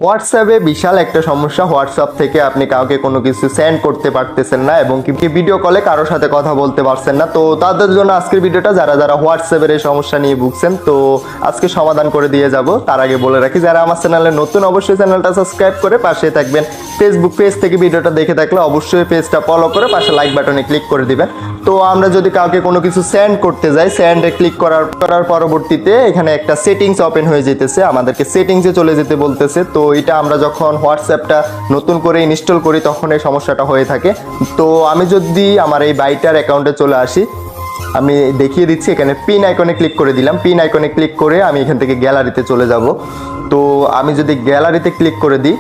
হোয়াটসঅ্যাপে বিশাল একটা সমস্যা। হোয়াটসঅ্যাপ থেকে আপনি কাউকে কোনো কিছু সেন্ড করতে পারতেছেন না এবং কি ভিডিও কলে কারোর সাথে কথা বলতে পারছেন না। তো তাদের জন্য আজকের ভিডিওটা, যারা যারা হোয়াটসঅ্যাপের এই সমস্যা নিয়ে ভুগছেন, তো আজকে সমাধান করে দিয়ে যাব। তার আগে বলে রাখি, যারা আমার চ্যানেলে নতুন অবশ্যই চ্যানেলটা সাবস্ক্রাইব করে পাশে থাকবেন। ফেসবুক পেজ থেকে ভিডিওটা দেখে থাকলে অবশ্যই পেজটা ফলো করে পাশে লাইক বাটনে ক্লিক করে দিবেন। তো আমরা যদি কাউকে কোনো কিছু সেন্ড করতে যাই, সেন্ডে ক্লিক করার পরবর্তীতে এখানে একটা সেটিংস ওপেন হয়ে যেতেছে, আমাদেরকে সেটিংসে চলে যেতে বলতেছে। তো এটা আমরা যখন হোয়াটসঅ্যাপটা নতুন করে ইনস্টল করি তখন এই সমস্যাটা হয়ে থাকে। তো আমি যদি আমার এই বাইটার অ্যাকাউন্টে চলে আসি, আমি দেখিয়ে দিচ্ছি, এখানে পিন আইকনে ক্লিক করে দিলাম। পিন আইকনে ক্লিক করে আমি এখান থেকে গ্যালারিতে চলে যাব। তো আমি যদি গ্যালারিতে ক্লিক করে দিই,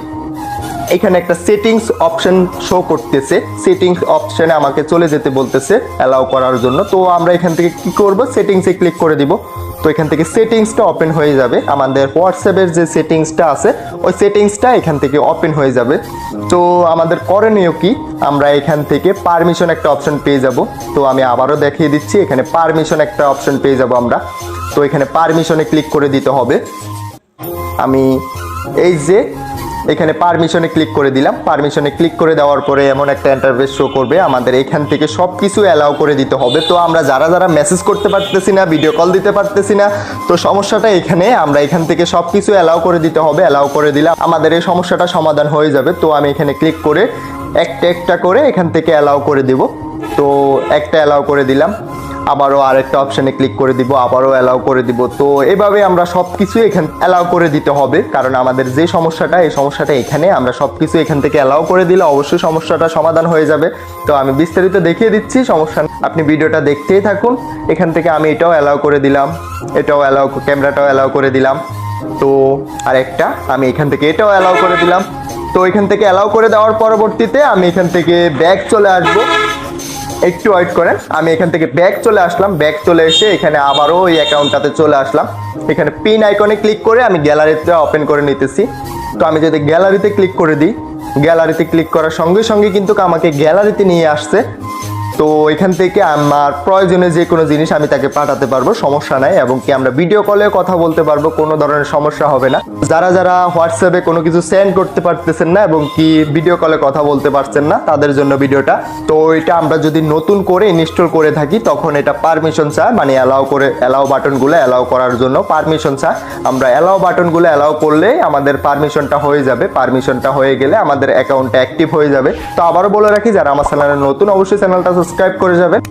এখানে একটা সেটিংস অপশন শো করতেছে। সেটিংস অপশনে আমাকে চলে যেতে বলতেছে অ্যালাউ করার জন্য। তো আমরা এখান থেকে কি করব, সেটিংসে ক্লিক করে দিব। তো এখান থেকে সেটিংসটা ওপেন হয়ে যাবে, আমাদের হোয়াটসঅ্যাপের যে সেটিংসটা আছে ওই সেটিংসটা এখান থেকে ওপেন হয়ে যাবে। তো আমাদের করণীয় কি, আমরা এখান থেকে পারমিশন একটা অপশন পেয়ে যাব। তো আমি আবারও দেখিয়ে দিচ্ছি, এখানে পারমিশন একটা অপশন পেয়ে যাব আমরা। তো এখানে পারমিশনে ক্লিক করে দিতে হবে। আমি এই যে এখানে পারমিশনে ক্লিক করে দিলাম। পারমিশনে ক্লিক করে দেওয়ার পরে এমন একটা ইন্টারফেস শো করবে, আমাদের এখান থেকে সব কিছু অ্যালাউ করে দিতে হবে। তো আমরা যারা যারা মেসেজ করতে পারতেছি না, ভিডিও কল দিতে পারতেছি না, তো সমস্যাটা এখানে, আমরা এখান থেকে সব কিছু অ্যালাউ করে দিতে হবে। অ্যালাউ করে দিলে আমাদের এই সমস্যাটা সমাধান হয়ে যাবে। তো আমি এখানে ক্লিক করে একটা একটা করে এখান থেকে অ্যালাউ করে দিব। তো একটা অ্যালাউ করে দিলাম, আবারও আরেকটা অপশানে ক্লিক করে দিব, আবারও অ্যালাউ করে দিব। তো এভাবে আমরা সব কিছু এখানে অ্যালাউ করে দিতে হবে, কারণ আমাদের যে সমস্যাটা, এই সমস্যাটা এখানে, আমরা সব কিছু এখান থেকে অ্যালাউ করে দিলে অবশ্যই সমস্যাটা সমাধান হয়ে যাবে। তো আমি বিস্তারিত দেখিয়ে দিচ্ছি, সমস্যা আপনি ভিডিওটা দেখতেই থাকুন। এখান থেকে আমি এটাও অ্যালাউ করে দিলাম, এটাও অ্যালাউ, ক্যামেরাটাও অ্যালাউ করে দিলাম। তো আরেকটা আমি এখান থেকে এটাও অ্যালাউ করে দিলাম। তো এখান থেকে অ্যালাউ করে দেওয়ার পরবর্তীতে আমি এখান থেকে ব্যাক চলে আসবো। একটু ওয়েট করেন, আমি এখান থেকে ব্যাক চলে আসলাম। ব্যাক চলে এসে এখানে আবারও ওই অ্যাকাউন্টটাতে চলে আসলাম। এখানে পিন আইকনে ক্লিক করে আমি গ্যালারিতে ওপেন করে নিতেছি। তো আমি যদি গ্যালারিতে ক্লিক করে দিই, গ্যালারিতে ক্লিক করার সঙ্গে সঙ্গে কিন্তু আমাকে গ্যালারিতে নিয়ে আসছে। তো এখান থেকে আমার প্রয়োজনে যে কোনো জিনিস আমি তাকে পাঠাতে পারবো, সমস্যা নাই। এবং কি আমরা ভিডিও কলে কথা বলতে পারবো, কোনো ধরনের সমস্যা হবে না। যারা যারা হোয়াটসঅ্যাপে কোনো কিছু সেন্ড করতে পারতেছেন না এবং কি ভিডিও কলে কথা বলতে পারছেন না, তাদের জন্য ভিডিওটা। তো এটা আমরা যদি নতুন করে ইনস্টল করে থাকি তখন এটা পারমিশন চায়, মানে অ্যালাউ বাটনগুলো অ্যালাউ করার জন্য পারমিশন চায়। আমরা অ্যালাউ বাটনগুলো অ্যালাউ করলে আমাদের পারমিশনটা হয়ে যাবে। পারমিশনটা হয়ে গেলে আমাদের অ্যাকাউন্টটা অ্যাক্টিভ হয়ে যাবে। তো আবারও বলে রাখি, যারা আমার চ্যানেলে নতুন অবশ্যই চ্যানেলটা সাবস্ক্রাইব করে যাবেন।